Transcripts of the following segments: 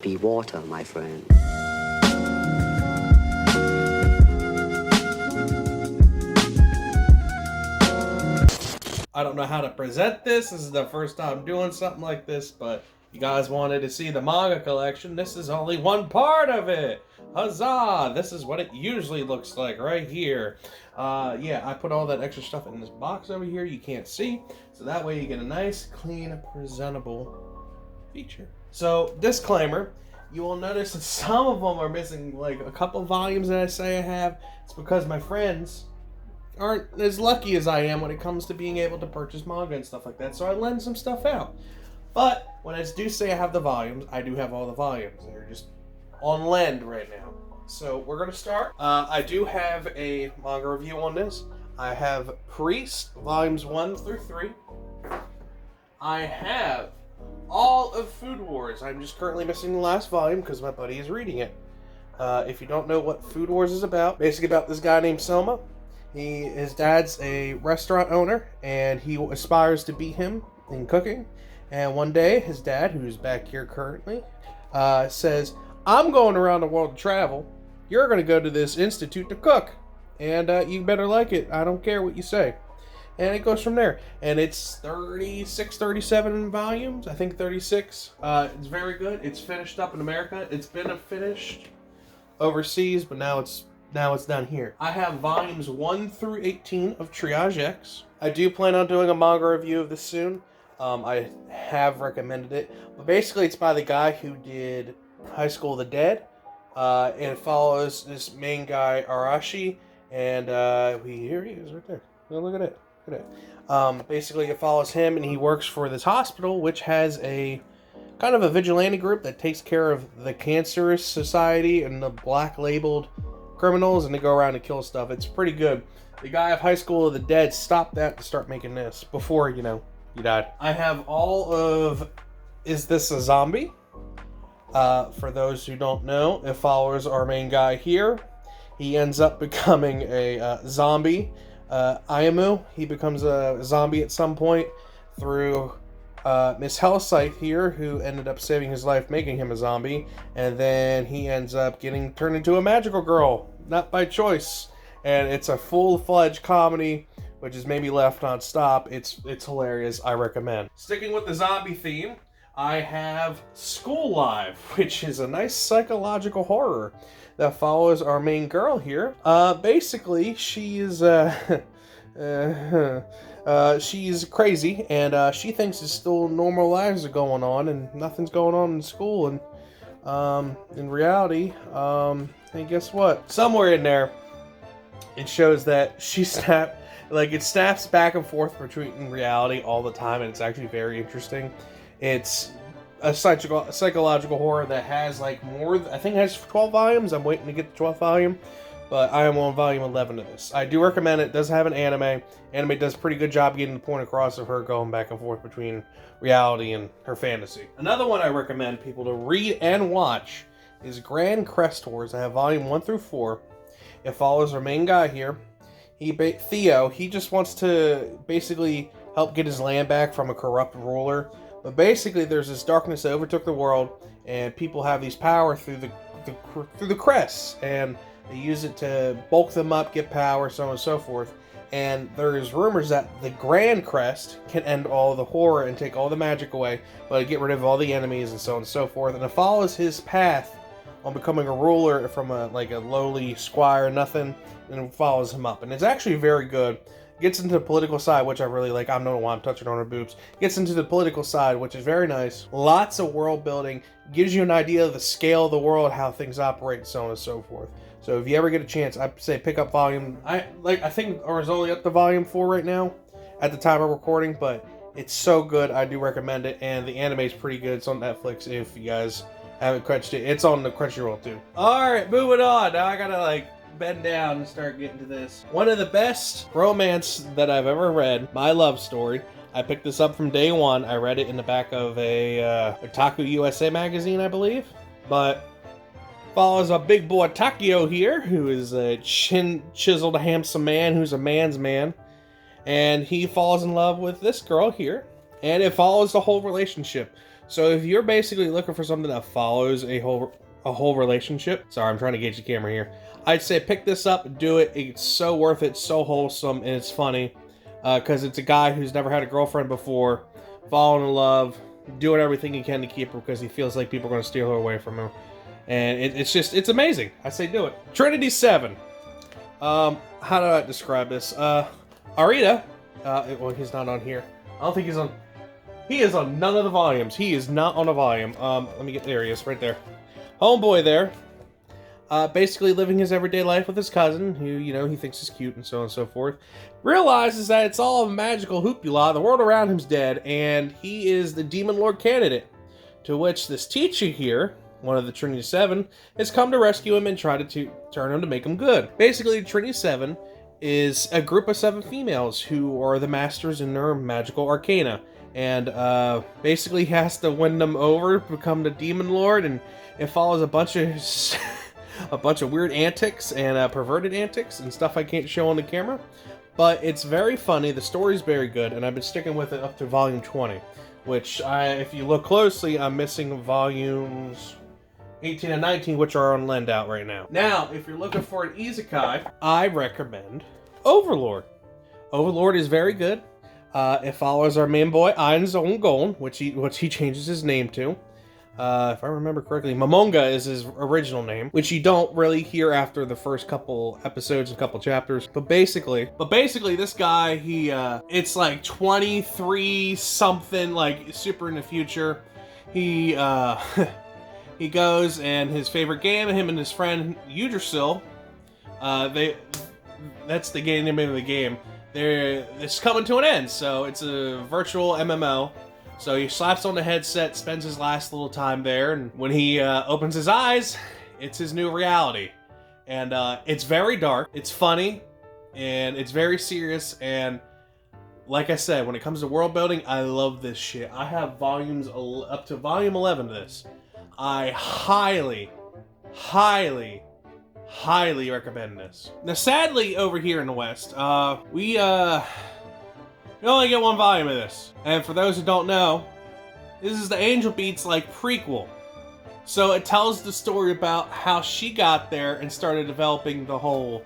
Be water, my friend. I don't know how to present this. This is the first time doing something like this, but you guys wanted to see the manga collection. This is only one part of it. Huzzah! This is what it usually looks like right here. Yeah, I put all that extra stuff in this box over here you can't see, so that way you get a nice, clean, presentable feature. So, disclaimer, you will notice that some of them are missing like a couple volumes that I say I have. It's because my friends aren't as lucky as I am when it comes to being able to purchase manga and stuff like that, so I lend some stuff out. But when I do say I have the volumes, I do have all the volumes. They're just on lend right now. So we're going to start. I do have a manga review on this. I have Priest, volumes 1 through 3. I have all of Food Wars. I'm just currently missing the last volume because my buddy is reading it. If you don't know what Food Wars is about, basically about this guy named Schmmo. His dad's a restaurant owner, and he aspires to be him in cooking. And one day, his dad, who's back here currently, says, "I'm going around the world to travel. You're going to go to this institute to cook, and you better like it. I don't care what you say." And it goes from there. And it's 36, 37 volumes. I think 36. It's very good. It's finished up in America. It's been finished overseas, but now it's down here. I have volumes 1 through 18 of Triage X. I do plan on doing a manga review of this soon. I have recommended it. But basically, it's by the guy who did High School of the Dead. And it follows this main guy, Arashi. And here he is right there. Oh, look at it. Look at it. Basically, it follows him, and he works for this hospital, which has a kind of a vigilante group that takes care of the cancerous society and the black labeled criminals, and they go around and kill stuff. It's pretty good. The guy of High School of the Dead stopped that to start making this before, he died. I have all of Is This a Zombie? For those who don't know, it follows our main guy here. He ends up becoming a zombie. Ayamu, he becomes a zombie at some point through Miss Hellscythe here, who ended up saving his life, making him a zombie, and then he ends up getting turned into a magical girl, not by choice. And it's a full-fledged comedy, which is maybe left on stop. It's hilarious. I recommend. Sticking with the zombie theme, I have School Live, which is a nice psychological horror that follows our main girl here. Basically, she is she's crazy, and she thinks it's still normal lives are going on, and nothing's going on in school. And in reality, and guess what? Somewhere in there, it shows that she it snaps back and forth between reality all the time, and it's actually very interesting. It's a psychological horror that has I think it has 12 volumes. I'm waiting to get the 12th volume. But I am on volume 11 of this. I do recommend it. It does have an anime. Anime does a pretty good job getting the point across of her going back and forth between reality and her fantasy. Another one I recommend people to read and watch is Grand Crest Wars. I have volume 1 through 4. It follows our main guy here. Theo, he just wants to basically help get his land back from a corrupt ruler. But basically there's this darkness that overtook the world, and people have these power through the crests, and they use it to bulk them up, get power, so on and so forth. And there's rumors that the Grand Crest can end all the horror and take all the magic away, but get rid of all the enemies and so on and so forth. And it follows his path on becoming a ruler from a lowly squire, nothing, and it follows him up. And it's actually very good. Gets into the political side, which I really like. I don't know why I'm touching on her boobs. Gets into the political side, which is very nice. Lots of world building. Gives you an idea of the scale of the world, how things operate, so on and so forth. So if you ever get a chance, I'd say pick up volume. I think I was only up to volume 4 right now at the time of recording, but it's so good. I do recommend it, and the anime is pretty good. It's on Netflix if you guys haven't crunched it. It's on the Crunchyroll too. All right, moving on. Now I gotta bend down and start getting to this. One of the best romance that I've ever read, My Love Story. I picked this up from day one. I read it in the back of a Otaku USA magazine, I believe. But follows a big boy Takio here, who is a chiseled, handsome man who's a man's man. And he falls in love with this girl here. And it follows the whole relationship. So if you're basically looking for something that follows a whole relationship, sorry, I'm trying to gauge the camera here. I'd say pick this up, do it. It's so worth it, so wholesome, and it's funny because it's a guy who's never had a girlfriend before, falling in love, doing everything he can to keep her because he feels like people are going to steal her away from him. And it's amazing. I say do it. Trinity 7. How do I describe this? Arita, well, he's not on here. I don't think he's on. He is on none of the volumes. He is not on a volume. Let me get, there he is, right there. Homeboy there. Basically living his everyday life with his cousin, who, you know, he thinks is cute and so on and so forth. Realizes that it's all a magical hoopla, the world around him's dead, and he is the Demon Lord candidate. To which this teacher here, one of the Trinity 7, has come to rescue him and try to turn him to make him good. Basically, Trinity 7 is a group of 7 females who are the masters in their magical arcana. And basically he has to win them over to become the Demon Lord, and it follows a bunch of weird antics and perverted antics and stuff I can't show on the camera. But it's very funny, the story's very good, and I've been sticking with it up to volume 20. Which, if you look closely, I'm missing volumes 18 and 19, which are on lend out right now. Now, if you're looking for an isekai, I recommend Overlord. Overlord is very good. It follows our main boy, Ain's own Gon, which he changes his name to. If I remember correctly, Momonga is his original name, which you don't really hear after the first couple episodes and couple chapters. But basically, this guy, it's like 23 something, like super in the future. He he goes, and his favorite game, him and his friend Yggdrasil, that's the name of the game. It's coming to an end, so it's a virtual MMO. So he slaps on the headset, spends his last little time there, and when he opens his eyes, it's his new reality. And it's very dark, it's funny, and it's very serious, and like I said, when it comes to world building, I love this shit. I have volumes up to volume 11 of this. I highly, highly, highly recommend this. Now, sadly, over here in the West, we only get 1 volume of this. And for those who don't know, this is the Angel Beats, like, prequel. So it tells the story about how she got there and started developing the whole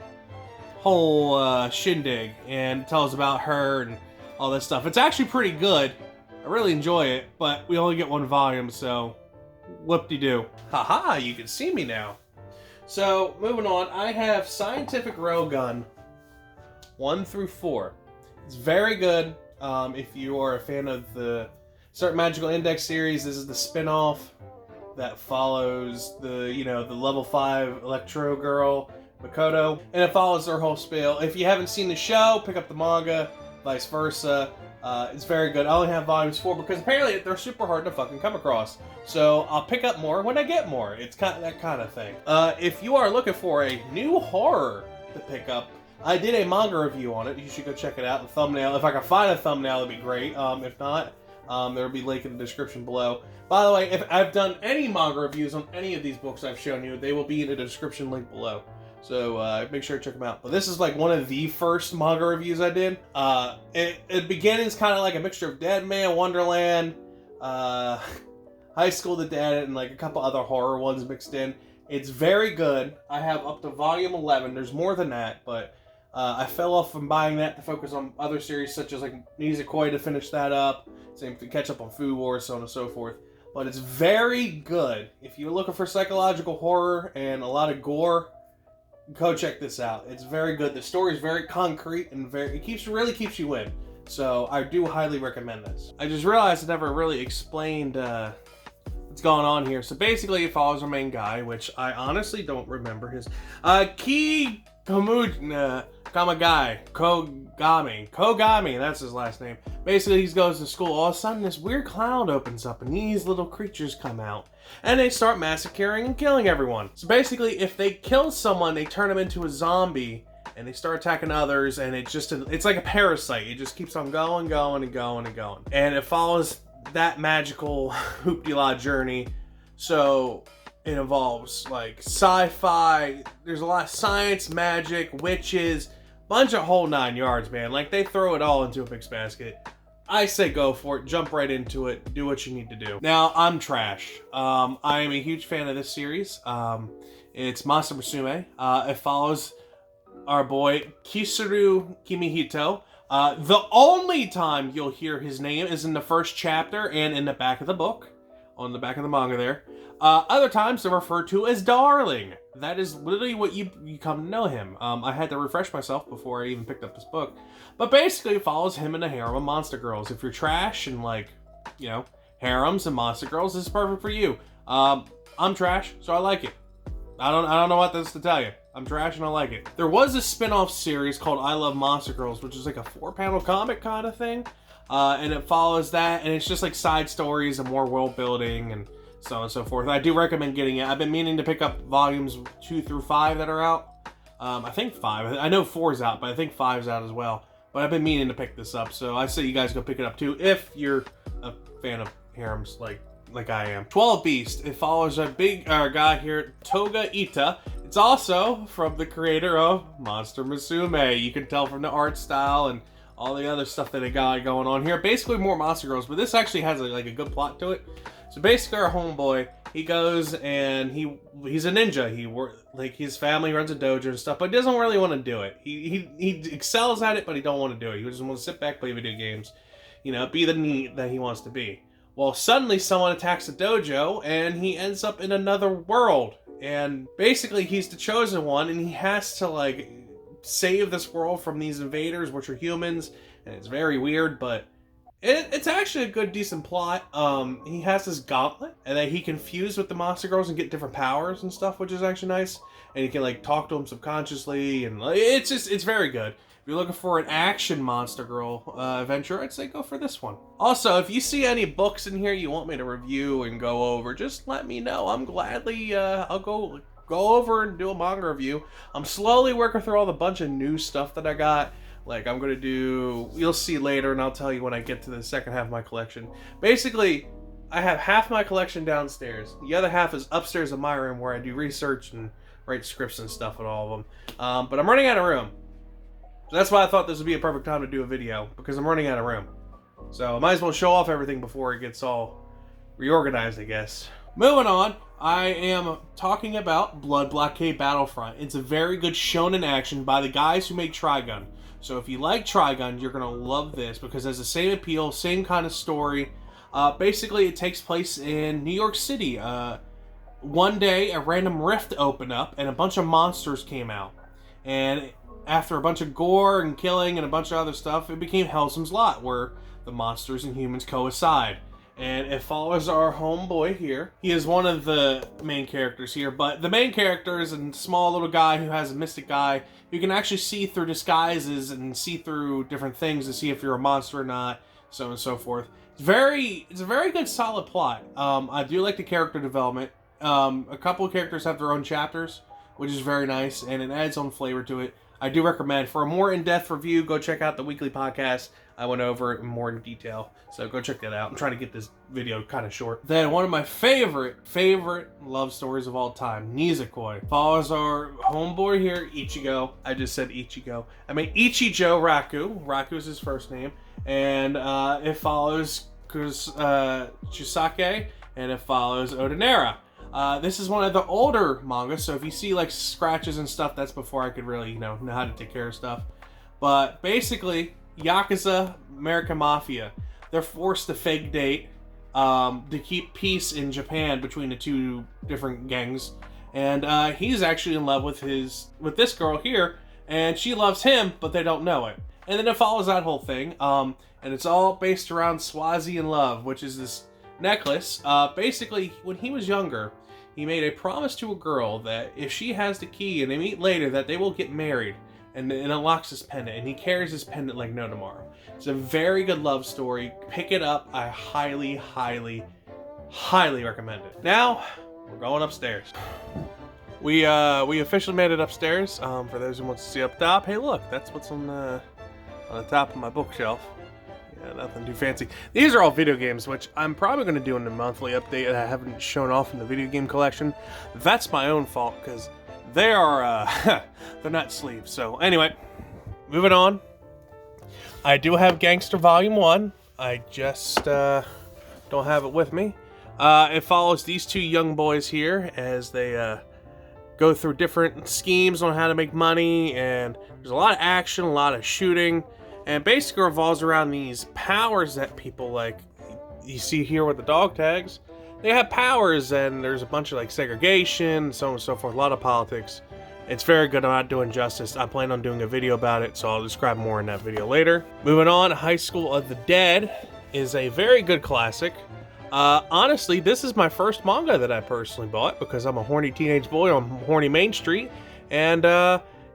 shindig, and tells about her and all that stuff. It's actually pretty good. I really enjoy it, but we only get 1 volume, so whoop-de-doo. Haha, you can see me now. So, moving on, I have Scientific Railgun 1 through 4. It's very good. If you are a fan of the Certain Magical Index series, this is the spin-off that follows the level 5 Electro Girl, Makoto, and it follows their whole spiel. If you haven't seen the show, pick up the manga, vice versa. It's very good. I only have volumes 4 because apparently they're super hard to fucking come across. So I'll pick up more when I get more. It's kind of that kind of thing. If you are looking for a new horror to pick up, I did a manga review on it. You should go check it out. The thumbnail, if I can find a thumbnail, that'd be great. If not, there will be a link in the description below. By the way, if I've done any manga reviews on any of these books I've shown you, they will be in the description link below. So make sure to check them out. But this is like one of the first manga reviews I did. It begins kind of like a mixture of Dead Man, Wonderland, High School the Dead, and like a couple other horror ones mixed in. It's very good. I have up to volume 11. There's more than that, but I fell off from buying that to focus on other series such as like Nizukoi to finish that up. Same to catch up on Food Wars, so on and so forth. But it's very good. If you're looking for psychological horror and a lot of gore, go check this out. It's very good. The story is very concrete and really keeps you in. So I do highly recommend this. I just realized I never really explained what's going on here. So basically it follows our main guy, which I honestly don't remember his Kogami, that's his last name. Basically, he goes to school. All of a sudden, this weird cloud opens up, and these little creatures come out. And they start massacring and killing everyone. So basically, if they kill someone, they turn them into a zombie, and they start attacking others, and it's like a parasite. It just keeps on going, going, and going, and going. And it follows that magical hoop-de-la journey. So it involves like sci-fi, there's a lot of science, magic, witches, bunch of whole 9 yards, man. Like they throw it all into a big basket. I say go for it, jump right into it, do what you need to do. Now, I'm trash. I am a huge fan of this series. It's Monster Musume. It follows our boy Kisuru Kimihito. The only time you'll hear his name is in the first chapter and in the back of the book, on the back of the manga there. Other times they're referred to as Darling. That is literally what you come to know him. I had to refresh myself before I even picked up this book. But basically it follows him in a harem of monster girls. If you're trash and like, you know, harems and monster girls, this is perfect for you. I'm trash, so I like it. I don't know what this to tell you. I'm trash and I like it. There was a spin-off series called I Love Monster Girls, which is like a 4-panel comic kind of thing. And it follows that, and it's just like side stories and more world building and so on and so forth. I do recommend getting it. I've been meaning to pick up volumes 2 through 5 that are out. I think 5. I know 4 is out, but I think 5 is out as well. But I've been meaning to pick this up, so I say you guys go pick it up too if you're a fan of harems like I am. 12 Beast. It follows a big guy here, Toga Ita. It's also from the creator of Monster Musume. You can tell from the art style and all the other stuff that they got going on here. Basically more monster girls, but this actually has like a good plot to it. So basically our homeboy, he goes and he's a ninja. Like his family runs a dojo and stuff, but he doesn't really want to do it. He excels at it, but he don't want to do it. He just wants to sit back, play video games, you know, be the NEET that he wants to be. Well, suddenly someone attacks the dojo and he ends up in another world. And basically he's the chosen one and he has to like save this world from these invaders, which are humans. And it's very weird, but it's actually a good, decent plot. He has this gauntlet and that he can fuse with the monster girls and get different powers and stuff, which is actually nice. And you can like talk to them subconsciously, and it's very good. If you're looking for an action monster girl adventure, I'd say go for this one. Also, if you see any books in here you want me to review and go over, just let me know. I'm gladly, I'll go over and do a manga review. I'm slowly working through all the bunch of new stuff that I got. Like I'm gonna do, you'll see later, and I'll tell you when I get to the second half of my collection. Basically, I have half my collection downstairs. The other half is upstairs in my room where I do research and write scripts and stuff with all of them. But I'm running out of room. So that's why I thought this would be a perfect time to do a video, because I'm running out of room. So I might as well show off everything before it gets all reorganized, I guess. Moving on, I am talking about Blood Blockade Battlefront. It's a very good shonen action by the guys who make Trigun. So if you like Trigun, you're going to love this because it has the same appeal, same kind of story. Basically, it takes place in New York City. One day, a random rift opened up and a bunch of monsters came out. And after a bunch of gore and killing and a bunch of other stuff, it became Hellsom's Lot, where the monsters and humans coincide. And it follows our homeboy here. He is one of the main characters here, but the main character is a small little guy who has a mystic eye. You can actually see through disguises and see through different things to see if you're a monster or not, so on and so forth. It's a very good, solid plot. I do like the character development. A couple of characters have their own chapters, which is very nice, and it adds own flavor to it. I do recommend, for a more in-depth review, go check out the weekly podcast. I went over it in more detail, so go check that out. I'm trying to get this video kind of short. Then one of my favorite love stories of all time, Nisekoi, follows our homeboy here, Ichigo. I just said Ichigo. I mean Ichijo Raku. Raku is his first name, and it follows Chusake, and it follows Odenera. This is one of the older mangas, so if you see like scratches and stuff, that's before I could really, know how to take care of stuff. But basically, Yakuza, American Mafia, they're forced to fake date to keep peace in Japan between the two different gangs. And he's actually in love with this girl here, and she loves him, but they don't know it. And then it follows that whole thing, and it's all based around Swazian love, which is this necklace. Basically, when he was younger, he made a promise to a girl that if she has the key and they meet later, that they will get married, and unlocks his pendant, and he carries his pendant like no tomorrow. It's a very good love story. Pick it up. I highly, highly, highly recommend it. Now, we're going upstairs. We officially made it upstairs. For those who want to see up top, hey look, that's what's on the top of my bookshelf. Yeah, nothing too fancy. These are all video games, which I'm probably going to do in the monthly update that I haven't shown off in the video game collection. That's my own fault, because they are, they're not sleeves. So anyway, moving on. I do have Gangster Volume 1. I just don't have it with me. It follows these two young boys here as they go through different schemes on how to make money, and there's a lot of action, a lot of shooting, and basically revolves around these powers that people like. You see here with the dog tags, they have powers, and there's a bunch of like segregation, so on and so forth, a lot of politics. It's very good. I'm not doing justice. I plan on doing a video about it, so I'll describe more in that video later. Moving on, High School of the Dead is a very good classic. Honestly, this is my first manga that I personally bought because I'm a horny teenage boy on horny Main Street, and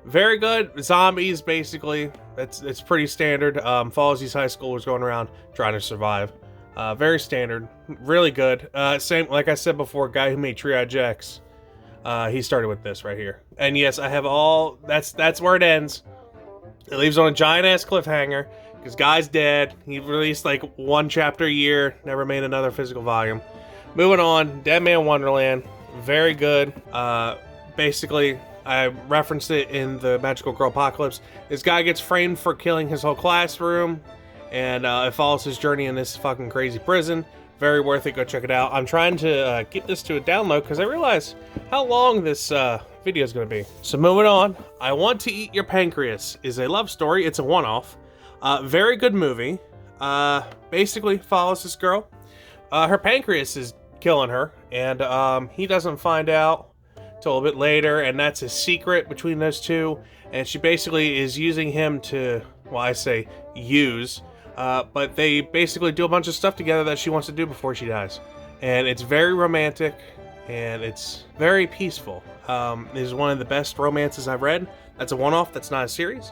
very good. Zombies, basically. It's pretty standard. Follows these high schoolers going around trying to survive. Very standard. Really good. Same, like I said before, guy who made Triage X. He started with this right here. And yes, I have all... That's where it ends. It leaves on a giant-ass cliffhanger. Because guy's dead. He released like one chapter a year. Never made another physical volume. Moving on. Dead Man Wonderland. Very good. Basically, I referenced it in the Magical Girl Apocalypse. This guy gets framed for killing his whole classroom. And it follows his journey in this fucking crazy prison. Very worth it. Go check it out. I'm trying to keep this to a download because I realize how long this video is going to be. So moving on. I Want to Eat Your Pancreas is a love story. It's a one-off. Very good movie. Basically follows this girl. Her pancreas is killing her, and he doesn't find out till a bit later, and that's a secret between those two. And she basically is using him to, well, I say use, but they basically do a bunch of stuff together that she wants to do before she dies. And it's very romantic, and it's very peaceful. It is one of the best romances I've read. That's a one-off. That's not a series.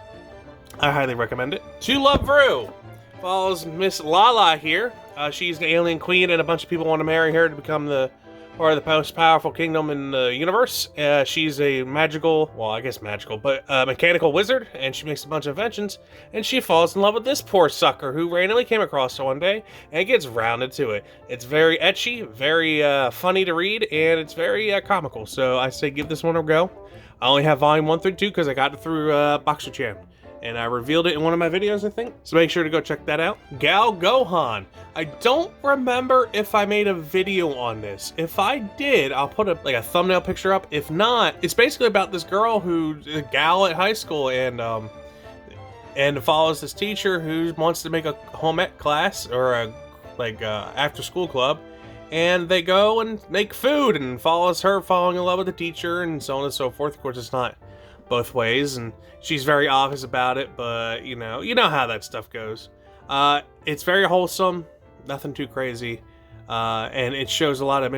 I highly recommend it. To Love Vru follows Miss Lala here. She's an alien queen, and a bunch of people want to marry her to become the part of the most powerful kingdom in the universe. She's a magical, well, I guess magical, but mechanical wizard, and she makes a bunch of inventions, and she falls in love with this poor sucker who randomly came across her one day and gets rounded to it. It's very ecchi, very funny to read, and it's very comical, so I say give this one a go. I only have volume 1 through 2 because I got it through Boxer-chan. And I revealed it in one of my videos, I think. So make sure to go check that out. Gal Gohan. I don't remember if I made a video on this. If I did, I'll put a thumbnail picture up. If not, it's basically about this girl who's a gal at high school and follows this teacher who wants to make a home ec class or a after school club. And they go and make food and follows her falling in love with the teacher and so on and so forth. Of course, it's not both ways, and she's very obvious about it, but you know how that stuff goes. It's very wholesome, nothing too crazy, and it shows a lot of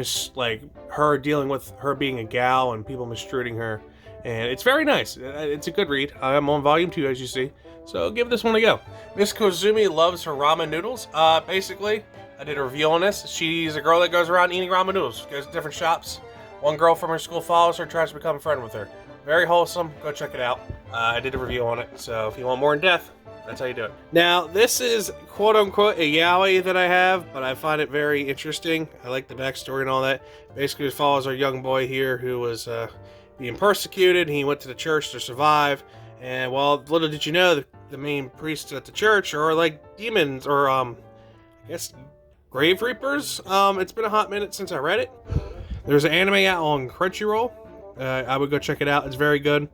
her dealing with her being a gal and people mistreating her, and it's very nice. It's a good read. I'm on volume 2, as you see, so give this one a go. Miss Kozumi loves her ramen noodles. Basically, I did a review on this. She's a girl that goes around eating ramen noodles. Goes to different shops. One girl from her school follows her, tries to become a friend with her. Very wholesome. Go check it out. I did a review on it, so if you want more in depth, that's how you do it. Now, this is quote-unquote a yaoi that I have, but I find it very interesting. I like the backstory and all that. Basically, it follows our young boy here who was being persecuted. He went to the church to survive, and well, little did you know, the main priests at the church are like demons, or I guess grave reapers. It's been a hot minute since I read it. There's an anime out on Crunchyroll. I would go check it out. It's very good.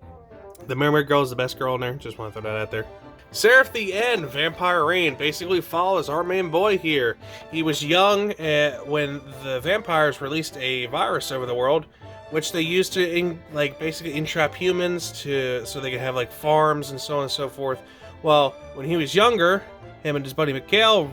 The Mermaid Girl is the best girl in there. Just want to throw that out there. Seraph the End, Vampire Reign, basically follows our main boy here. He was young when the vampires released a virus over the world, which they used to basically entrap humans so they could have like farms and so on and so forth. Well, when he was younger, him and his buddy Mikhail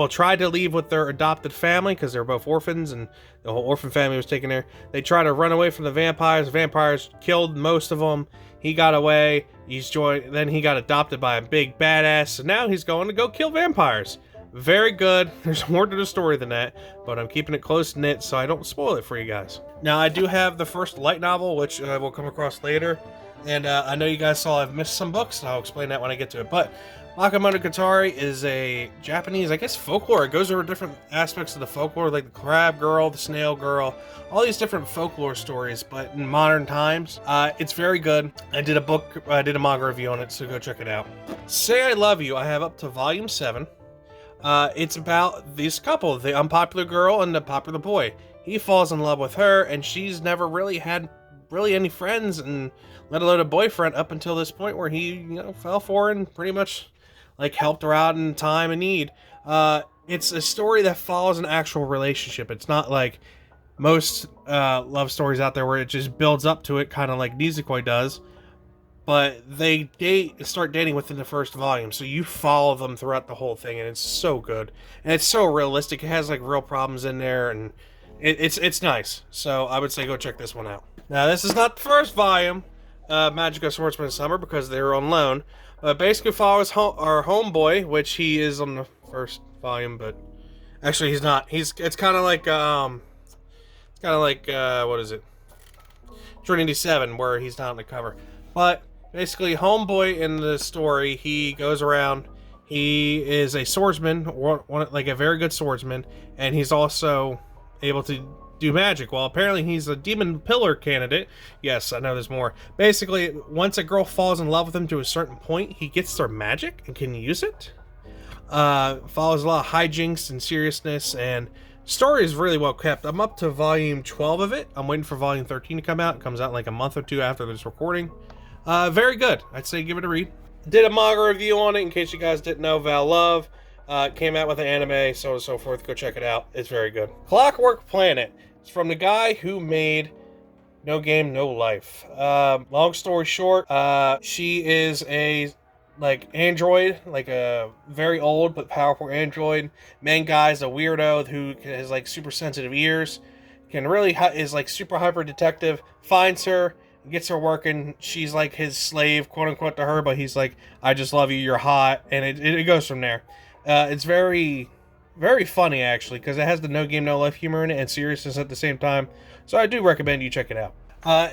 tried to leave with their adopted family because they were both orphans and the whole orphan family was taken there. They tried to run away from the vampires. The vampires killed most of them. He got away. Then he got adopted by a big badass. So now he's going to go kill vampires. Very good. There's more to the story than that, but I'm keeping it close-knit so I don't spoil it for you guys. Now, I do have the first light novel, which we'll come across later. And I know you guys saw I've missed some books, and I'll explain that when I get to it. But Monogatari is a Japanese, I guess, folklore. It goes over different aspects of the folklore, like the crab girl, the snail girl, all these different folklore stories, but in modern times. It's very good. I did a manga review on it, so go check it out. Say I Love You, I have up to volume 7. It's about this couple, the unpopular girl and the popular boy. He falls in love with her, and she's never really had any friends, and let alone a boyfriend up until this point where he, fell for her and pretty much like helped her out in time of need. It's a story that follows an actual relationship. It's not like most love stories out there where it just builds up to it, kind of like Nisekoi does. But they start dating within the first volume, so you follow them throughout the whole thing, and it's so good. And it's so realistic. It has like real problems in there, and it's nice. So I would say go check this one out. Now, this is not the first volume, Magical Swordsman Summer, because they're on loan. Basically follows our homeboy, which he is on the first volume, but actually he's not. It's kind of like what is it? Trinity 7, where he's not on the cover. But basically, homeboy in the story, he goes around. He is a swordsman, like a very good swordsman, and he's also able to do magic. Well, apparently he's a demon pillar candidate. Yes, I know there's more. Basically, once a girl falls in love with him to a certain point, he gets their magic and can use it. Follows a lot of hijinks and seriousness, and story is really well kept. I'm up to volume 12 of it. I'm waiting for volume 13 to come out. It comes out like a month or two after this recording. Very good. I'd say give it a read. Did a manga review on it, in case you guys didn't know. Val Love came out with an anime, so on and so forth. Go check it out. It's very good. Clockwork Planet. It's from the guy who made No Game, No Life. Long story short, she is a android, like a very old but powerful android. Main guy's a weirdo who has like super sensitive ears. Is like super hyper detective. Finds her, gets her working. She's like his slave, quote unquote, to her, but he's like, I just love you, you're hot, and it goes from there. It's very, very funny, actually, because it has the No Game, No Life humor in it and seriousness at the same time. So I do recommend you check it out.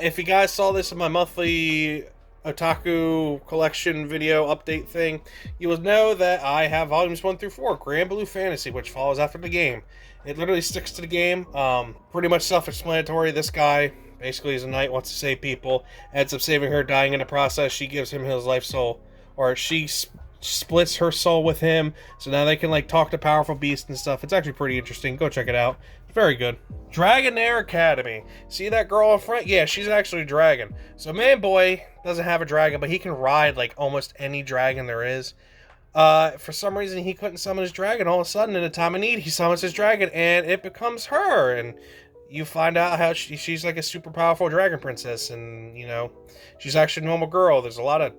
If you guys saw this in my monthly Otaku Collection video update thing, you will know that I have volumes 1 through 4, Grand Blue Fantasy, which follows after the game. It literally sticks to the game. Pretty much self-explanatory. This guy basically is a knight, wants to save people, ends up saving her, dying in the process. She gives him his life soul, or she splits her soul with him, so now they can like talk to powerful beasts and stuff. It's actually pretty interesting. Go check it out. It's very good. Dragonair Academy. See that girl in front? Yeah, she's actually a dragon. So man boy doesn't have a dragon, but he can ride like almost any dragon there is. For some reason he couldn't summon his dragon. All of a sudden, in a time of need, he summons his dragon, and it becomes her. And you find out how she's like a super powerful dragon princess, and she's actually a normal girl. There's a lot of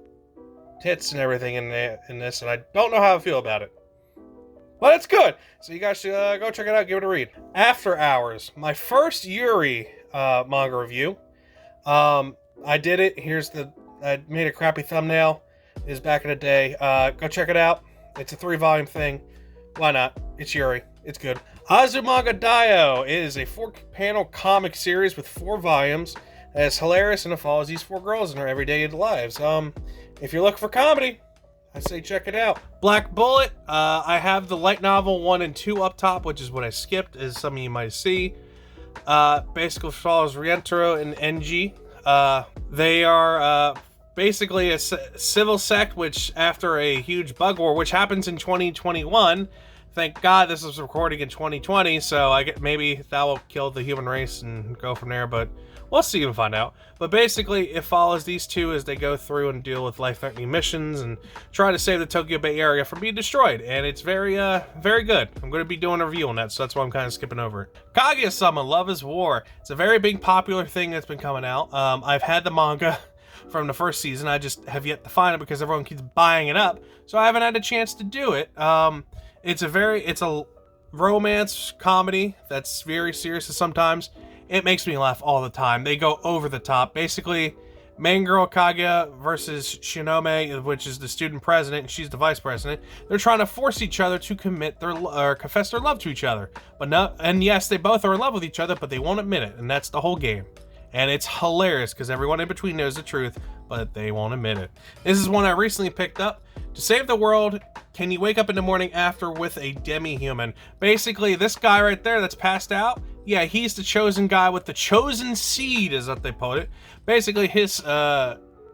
tits and everything in this, and I don't know how I feel about it, but it's good. So you guys should go check it out, give it a read. After Hours, my first Yuri manga review. I did it. I made a crappy thumbnail. It was back in the day. Go check it out. It's a 3-volume thing. Why not? It's Yuri. It's good. Azumanga Daioh is a 4-panel comic series with 4 volumes. It's hilarious, and it follows these 4 girls in their everyday lives. If you're looking for comedy, I say check it out. Black Bullet. I have the light novel 1 and 2 up top, which is what I skipped, as some of you might see. Basically follows Rientaro and Enji. They are basically a civil sect, which after a huge bug war, which happens in 2021. Thank God this was recording in 2020, so maybe that will kill the human race and go from there, but we'll see and find out. But basically, it follows these two as they go through and deal with life-threatening missions and try to save the Tokyo Bay Area from being destroyed. And it's very, very good. I'm going to be doing a review on that, so that's why I'm kind of skipping over it. Kaguya-sama, Love is War. It's a very big popular thing that's been coming out. I've had the manga from the first season. I just have yet to find it because everyone keeps buying it up, so I haven't had a chance to do it. It's a romance comedy that's very serious sometimes. It makes me laugh all the time. They go over the top. Basically, main girl Kaguya versus Schmmo, which is the student president, and she's the vice president. They're trying to force each other to confess their love to each other. And yes, they both are in love with each other, but they won't admit it, and that's the whole game. And it's hilarious because everyone in between knows the truth, but they won't admit it. This is one I recently picked up. To save the world, can you wake up in the morning after with a demi-human? Basically, this guy right there that's passed out, yeah, he's the chosen guy with the chosen seed, is what they put it. Basically, his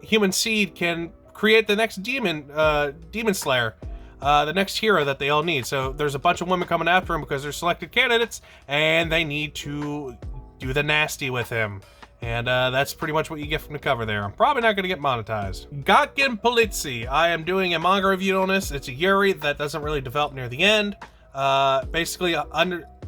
human seed can create the next demon slayer, the next hero that they all need. So there's a bunch of women coming after him because they're selected candidates, and they need to do the nasty with him. And that's pretty much what you get from the cover there. I'm probably not going to get monetized. Gakgen Politsy. I am doing a manga review on this. It's a Yuri that doesn't really develop near the end. Basically,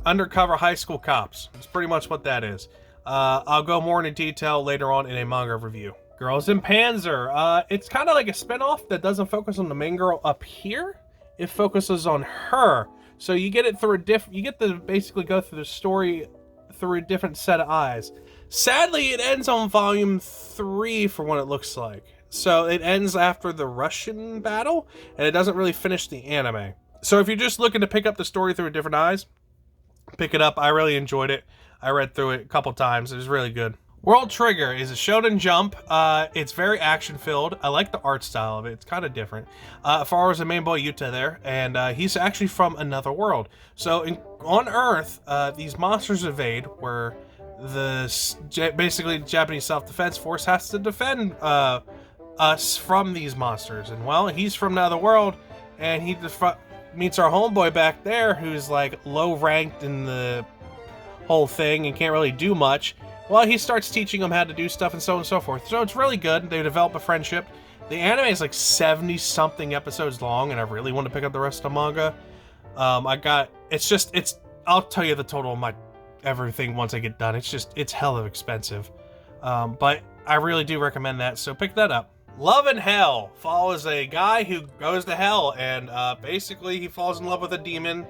undercover high school cops. It's pretty much what that is. I'll go more into detail later on in a manga review. Girls in Panzer. It's kind of like a spinoff that doesn't focus on the main girl up here. It focuses on her. So you get it through you get to basically go through the story through a different set of eyes. Sadly, it ends on volume 3 for what it looks like. So it ends after the Russian battle, and it doesn't really finish the anime. So if you're just looking to pick up the story through different eyes, pick it up. I really enjoyed it. I read through it a couple times. It was really good. World Trigger is a Shonen Jump. It's very action-filled. I like the art style of it. It's kind of different. Follows the main boy Yuta there, and he's actually from another world. So on Earth, these monsters invade where basically the Japanese Self-Defense Force has to defend us from these monsters. And well, he's from another world, and he meets our homeboy back there who's like low-ranked in the whole thing and can't really do much. Well, he starts teaching them how to do stuff and so on and so forth. So it's really good. They develop a friendship. The anime is like 70-something episodes long, and I really want to pick up the rest of the manga. I'll tell you the total of my everything once I get done. It's hella expensive. But I really do recommend that, so pick that up. Love and Hell follows a guy who goes to hell, and basically he falls in love with a demon,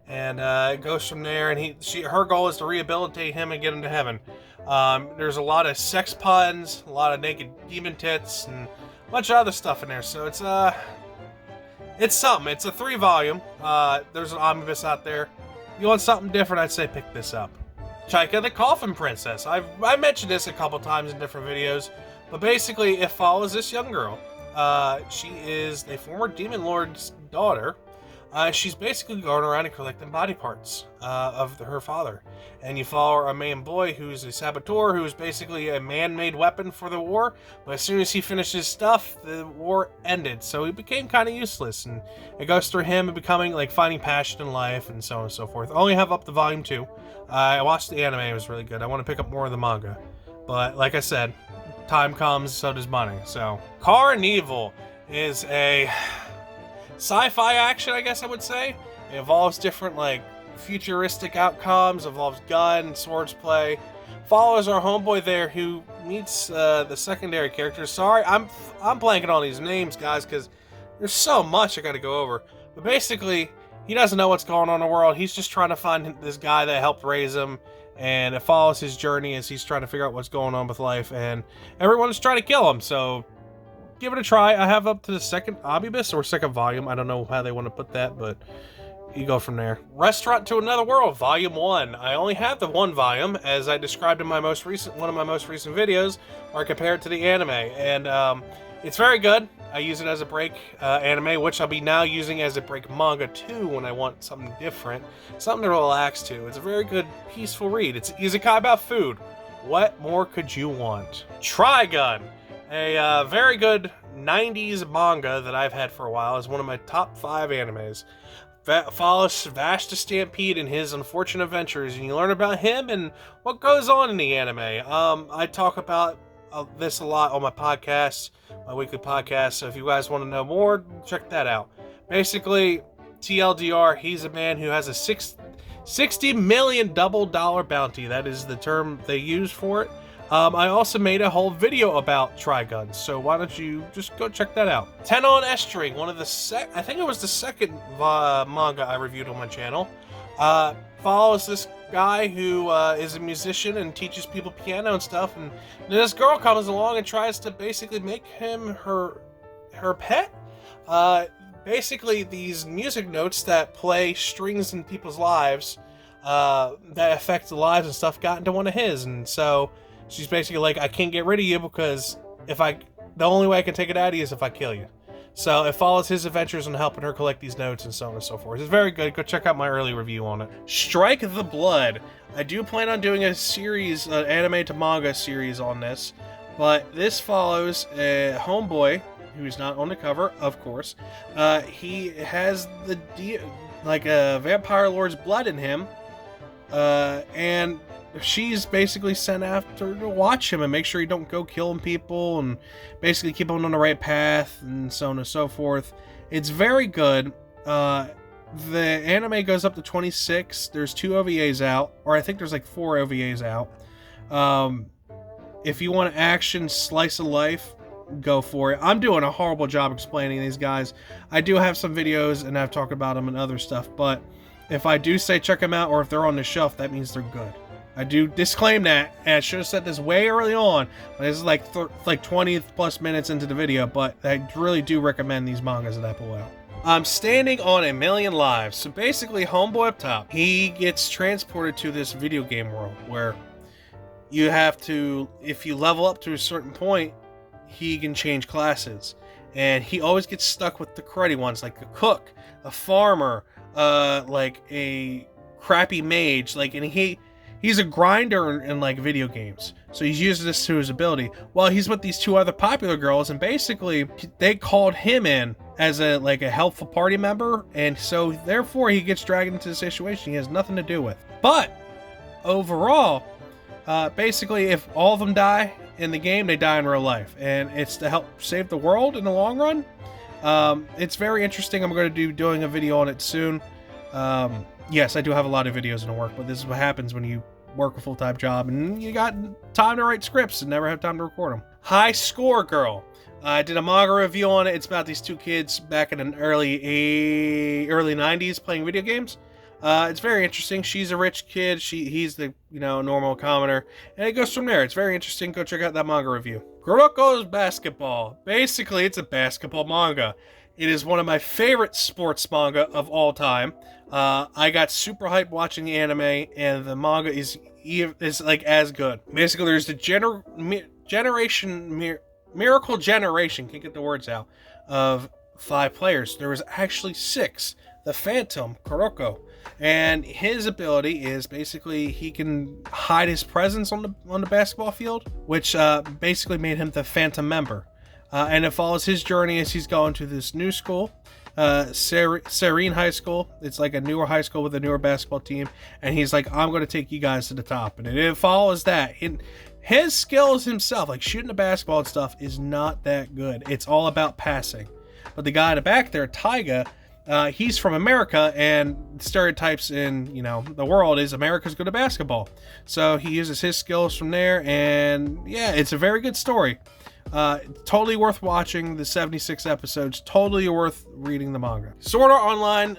and it goes from there, and her goal is to rehabilitate him and get him to heaven. There's a lot of sex puns, a lot of naked demon tits, and a bunch of other stuff in there, so it's something. It's a 3-volume. There's an omnibus out there. You want something different, I'd say pick this up. Chaika the Coffin Princess. I mentioned this a couple times in different videos, but basically it follows this young girl. She is a former demon lord's daughter. She's basically going around and collecting body parts of her father. And you follow a main boy who's a saboteur, who's basically a man-made weapon for the war. But as soon as he finished his stuff, the war ended. So he became kind of useless. And it goes through him becoming, like, finding passion in life and so on and so forth. I only have up to volume 2. I watched the anime. It was really good. I want to pick up more of the manga. But like I said, time comes, so does money. So Carnival is a sci-fi action, I guess I would say. It involves different, like, futuristic outcomes, involves gun, swords play. Follows our homeboy there who meets the secondary characters. Sorry, I'm blanking on these names, guys, because there's so much I gotta go over. But basically, he doesn't know what's going on in the world. He's just trying to find this guy that helped raise him, and it follows his journey as he's trying to figure out what's going on with life, and everyone's trying to kill him, so give it a try. I have up to the second omnibus or second volume. I don't know how they want to put that, but you go from there. Restaurant to Another World, Volume 1. I only have the 1 volume, as I described in one of my most recent videos, or compared to the anime, and it's very good. I use it as a break anime, which I'll be now using as a break manga too when I want something different, something to relax to. It's a very good, peaceful read. It's isekai about food. What more could you want? Trigun, a very good 90s manga that I've had for a while, is one of my top 5 animes. Follows Vash the Stampede and his unfortunate adventures, and you learn about him and what goes on in the anime. I talk about this a lot on my podcast, my weekly podcast, so if you guys want to know more, check that out. Basically, TLDR, he's a man who has a $60 million double dollar bounty. That is the term they use for it. I also made a whole video about Trigun, so why don't you just go check that out. Tenon Estring, one of the I think it was the second manga I reviewed on my channel. Follows this guy who is a musician and teaches people piano and stuff, and this girl comes along and tries to basically make him her pet. Basically, these music notes that play strings in people's lives that affect the lives and stuff got into one of his, and so she's basically like, I can't get rid of you because if I the only way I can take it out of you is if I kill you. So it follows his adventures in helping her collect these notes and so on and so forth. It's very good. Go check out my early review on it. Strike the Blood. I do plan on doing a series, an anime to manga series on this, but this follows a homeboy who's not on the cover, of course. He has like a vampire lord's blood in him, and she's basically sent after to watch him and make sure he don't go killing people and basically keep him on the right path and so on and so forth. It's very good. The anime goes up to 26. There's 2 OVAs out, or I think there's like 4 OVAs out. If you want action, slice of life, go for it. I'm doing a horrible job explaining these guys. I do have some videos and I've talked about them and other stuff, but if I do say check them out or if they're on the shelf, that means they're good. I do disclaim that, and I should have said this way early on. This is like 20 plus minutes into the video, but I really do recommend these mangas that I pull out. I'm standing on a million lives. So basically, homeboy up top, he gets transported to this video game world where you have to, if you level up to a certain point, he can change classes. And he always gets stuck with the cruddy ones, like a cook, a farmer, like a crappy mage, and he's a grinder in like video games, so he's using this to his ability. Well, he's with these 2 other popular girls, and basically they called him in as a helpful party member, and so therefore he gets dragged into the situation he has nothing to do with. But overall, basically, if all of them die in the game, they die in real life, and it's to help save the world in the long run. It's very interesting. I'm going to be doing a video on it soon. Yes, I do have a lot of videos in the work, but this is what happens when you work a full-time job and you got time to write scripts and never have time to record them. High Score Girl. I did a manga review on it. It's about these 2 kids back in the early 90s playing video games. It's very interesting. She's a rich kid. He's the normal commoner, and it goes from there. It's very interesting. Go check out that manga review. Kuroko's Basketball. Basically, it's a basketball manga. It is one of my favorite sports manga of all time. I got super hyped watching the anime, and the manga is like as good. Basically, there's the Miracle Generation, can't get the words out, of 5 players. There was actually 6. The Phantom, Kuroko. And his ability is basically he can hide his presence on the basketball field, which basically made him the Phantom member. And it follows his journey as he's going to this new school, Serene High School. It's like a newer high school with a newer basketball team. And he's like, I'm going to take you guys to the top. And it follows that. His skills himself, like shooting the basketball and stuff, is not that good. It's all about passing. But the guy in the back there, Taiga, he's from America, and stereotypes in the world is America's good at basketball. So he uses his skills from there, and yeah, it's a very good story. Totally worth watching the 76 episodes. Totally worth reading the manga. Sword Art Online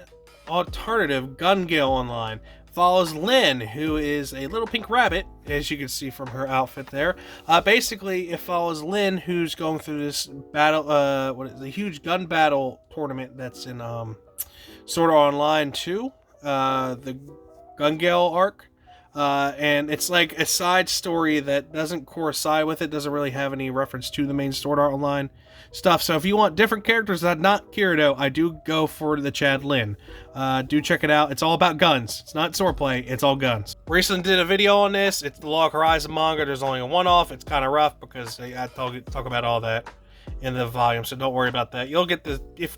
alternative, Gun Gale Online, follows Lynn, who is a little pink rabbit, as you can see from her outfit there. Basically, it follows Lynn, who's going through this battle, the huge gun battle tournament that's in Sword Art Online 2, the Gun Gale arc. And it's like a side story that doesn't coincide with it, doesn't really have any reference to the main Sword Art Online stuff. So if you want different characters that not Kirito, I do go for the Chad Lynn. Do check it out. It's all about guns. It's not swordplay, it's all guns. Recently did a video on this. It's the Log Horizon manga. There's only a one-off. It's kind of rough because I talk about all that in the volume, so don't worry about that. You'll get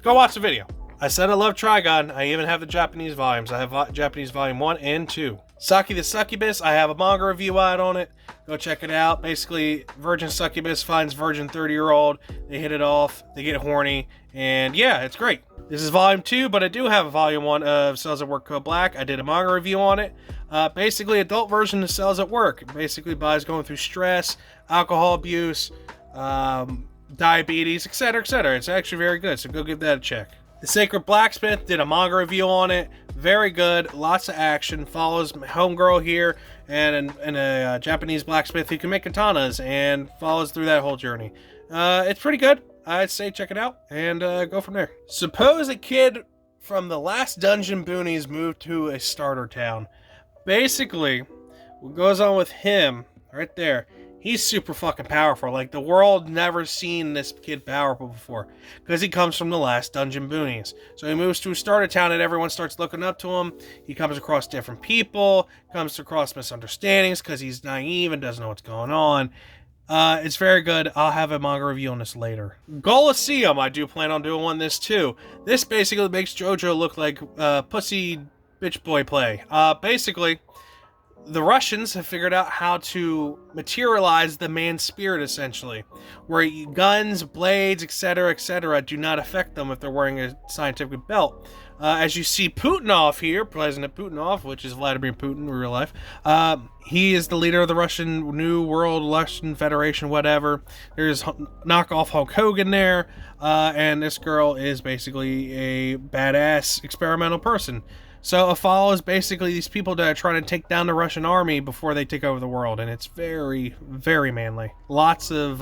go watch the video. I said I love Trigun. I even have the Japanese volumes. I have Japanese volume 1 and 2. Saki the Succubus, I have a manga review out on it. Go check it out. Basically, virgin succubus finds virgin 30-year-old. They hit it off. They get horny. And yeah, it's great. This is volume 2, but I do have a volume 1 of Cells at Work Code Black. I did a manga review on it. Basically, adult version of Cells at Work. Basically, guys going through stress, alcohol abuse, diabetes, etc., etc. It's actually very good, so go give that a check. The Sacred Blacksmith, did a manga review on it. Very good, lots of action. Follows my homegirl here and a Japanese blacksmith who can make katanas, and follows through that whole journey. It's pretty good. I'd say check it out and go from there. Suppose a kid from the last dungeon boonies moved to a starter town. Basically, what goes on with him right there, he's super fucking powerful. Like, the world never seen this kid powerful before, because he comes from the last dungeon boonies. So he moves to a starter town and everyone starts looking up to him. He comes across different people, comes across misunderstandings because he's naive and doesn't know what's going on. It's very good. I'll have a manga review on this later. Colosseum, I do plan on doing one this too. This basically makes JoJo look like pussy bitch boy play. Basically, the Russians have figured out how to materialize the man's spirit, essentially, where guns, blades, etc., do not affect them if they're wearing a scientific belt. As you see Putinov here, President Putinov, which is Vladimir Putin in real life, he is the leader of the Russian New World, Russian Federation, whatever. There's knockoff Hulk Hogan there, and this girl is basically a badass experimental person. So a follow is basically these people that are trying to take down the Russian army before they take over the world, and it's very, very manly. Lots of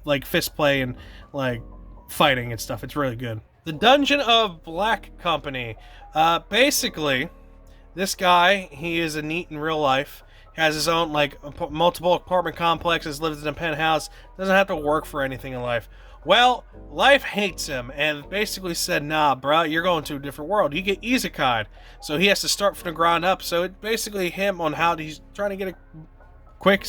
like fist play and like fighting and stuff. It's really good. The Dungeon of Black Company. Basically, this guy, he is a NEET in real life. Has his own like multiple apartment complexes, lives in a penthouse, doesn't have to work for anything in life. Well, life hates him and basically said, nah, bro, you're going to a different world. You get isekai'd. So he has to start from the ground up. So it's basically him on how he's trying to get a quick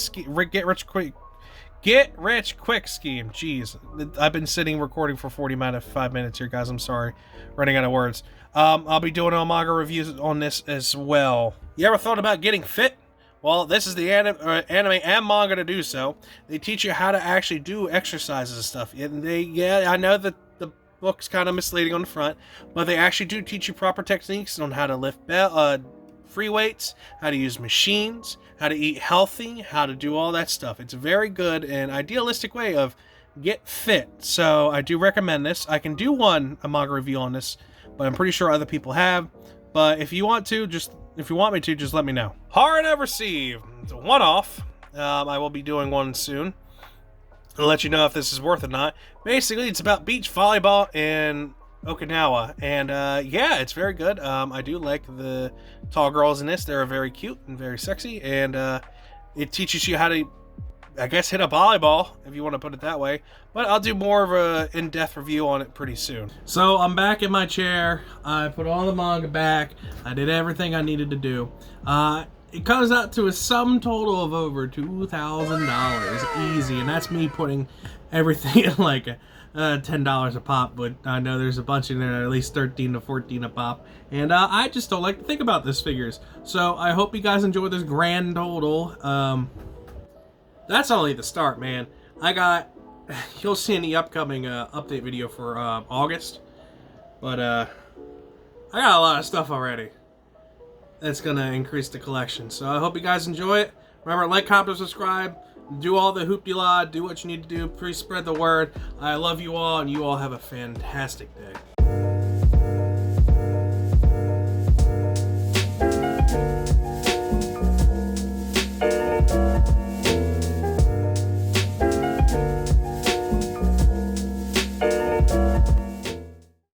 get rich quick scheme. Jeez, I've been sitting recording for 45 minutes here, guys. I'm sorry, running out of words. I'll be doing a manga reviews on this as well. You ever thought about getting fit? Well, this is the anime and manga to do so. They teach you how to actually do exercises and stuff. And I know that the book's kind of misleading on the front, but they actually do teach you proper techniques on how to lift free weights, how to use machines, how to eat healthy, how to do all that stuff. It's a very good and idealistic way of get fit. So I do recommend this. I can do a manga review on this, but I'm pretty sure other people have. But if you want me to, just let me know. Horror Never Received. It's a one-off. I will be doing one soon. I'll let you know if this is worth it or not. Basically, it's about beach volleyball in Okinawa. And yeah, it's very good. I do like the tall girls in this. They're very cute and very sexy. And it teaches you how to, I guess, hit a volleyball, if you want to put it that way. But I'll do more of a in-depth review on it pretty soon. So I'm back in my chair. I put all the manga back. I did everything I needed to do. It comes out to a sum total of over $2,000 easy, and that's me putting everything in like $10 a pop. But I know there's a bunch in there, at least 13 to 14 a pop, and I just don't like to think about these figures. So I hope you guys enjoy this grand total. That's only the start, man. You'll see in the upcoming update video for August. But I got a lot of stuff already that's going to increase the collection. So I hope you guys enjoy it. Remember, like, comment, subscribe. Do all the hoop-de-la. Do what you need to do. Please spread the word. I love you all, and you all have a fantastic day.